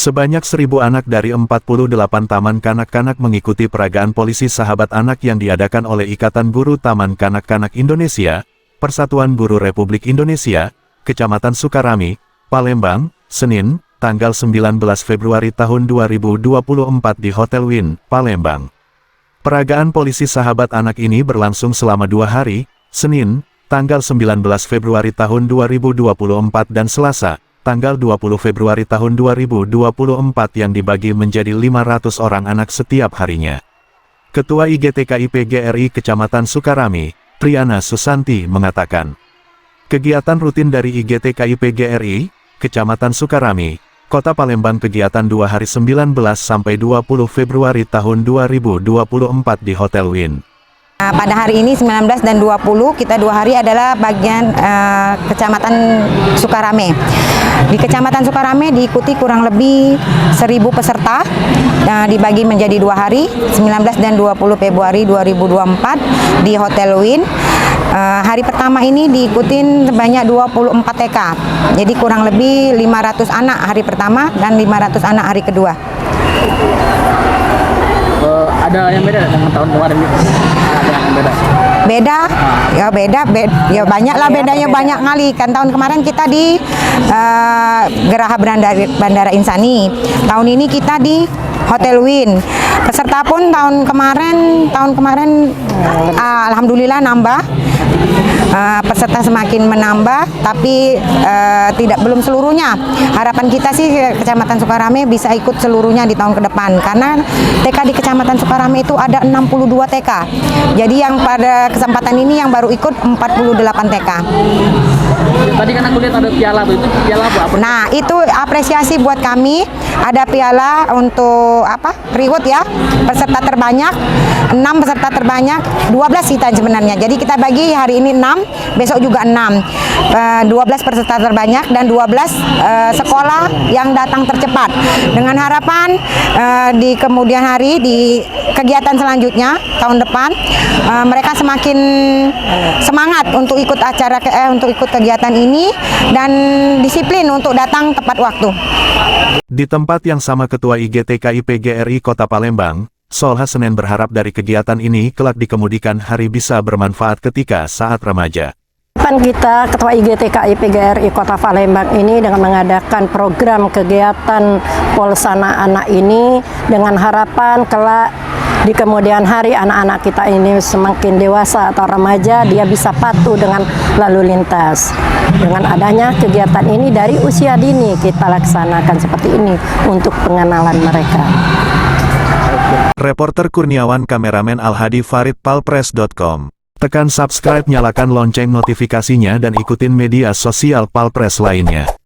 Sebanyak 1.000 anak dari 48 taman kanak-kanak mengikuti peragaan polisi sahabat anak yang diadakan oleh Ikatan Guru Taman Kanak-Kanak Indonesia, Persatuan Guru Republik Indonesia, Kecamatan Sukarami, Palembang, Senin, tanggal 19 Februari tahun 2024 di Hotel Win, Palembang. Peragaan polisi sahabat anak ini berlangsung selama 2 hari, Senin, tanggal 19 Februari tahun 2024 dan Selasa, tanggal 20 Februari tahun 2024 yang dibagi menjadi 500 orang anak setiap harinya. Ketua IGTKI PGRI Kecamatan Sukarami, Triana Susanti mengatakan, kegiatan rutin dari IGTKI PGRI, Kecamatan Sukarami, Kota Palembang kegiatan 2 hari 19 sampai 20 Februari tahun 2024 di Hotel Win. Pada hari ini 19 dan 20 kita 2 hari adalah bagian Kecamatan Sukarame. Di Kecamatan Sukarame diikuti kurang lebih 1.000 peserta, dibagi menjadi 2 hari 19 dan 20 Februari 2024 di Hotel Win. Hari pertama ini diikutin sebanyak 24 TK, jadi kurang lebih 500 anak hari pertama dan 500 anak hari kedua. Ada yang beda dengan tahun kemarin? Ada yang beda? Ya banyak lah bedanya, banyak kali. Kan tahun kemarin kita di Geraha Bandara Insani, tahun ini kita di Hotel Win. Peserta pun tahun kemarin alhamdulillah nambah. Peserta semakin menambah, tapi belum seluruhnya. Harapan kita sih Kecamatan Sukarame bisa ikut seluruhnya di tahun ke depan, karena TK di Kecamatan Sukarame itu ada 62 TK. Jadi yang pada kesempatan ini yang baru ikut 48 TK. Tadi kan aku lihat ada piala tuh, itu piala apa? Nah, itu apresiasi buat kami. Ada piala untuk reward ya, peserta terbanyak, 6 peserta terbanyak, 12 kita sebenarnya. Jadi kita bagi hari ini 6, besok juga 6. 12 peserta terbanyak dan 12 sekolah yang datang tercepat. Dengan harapan di kemudian hari di kegiatan selanjutnya tahun depan mereka semakin semangat untuk ikut untuk ikut kegiatan ini dan disiplin untuk datang tepat waktu. Di tempat yang sama Ketua IGTKI PGRI Kota Palembang, Solha Senen berharap dari kegiatan ini kelak dikemudikan hari bisa bermanfaat ketika saat remaja. Kita Ketua IGTKI PGRI Kota Palembang ini dengan mengadakan program kegiatan Polsana Anak ini dengan harapan kelak di kemudian hari anak-anak kita ini semakin dewasa atau remaja, dia bisa patuh dengan lalu lintas. Dengan adanya kegiatan ini dari usia dini kita laksanakan seperti ini untuk pengenalan mereka. Reporter Kurniawan, kameramen Al-Hadi Farid, palpres.com. Tekan subscribe, nyalakan lonceng notifikasinya dan ikutin media sosial Palpres lainnya.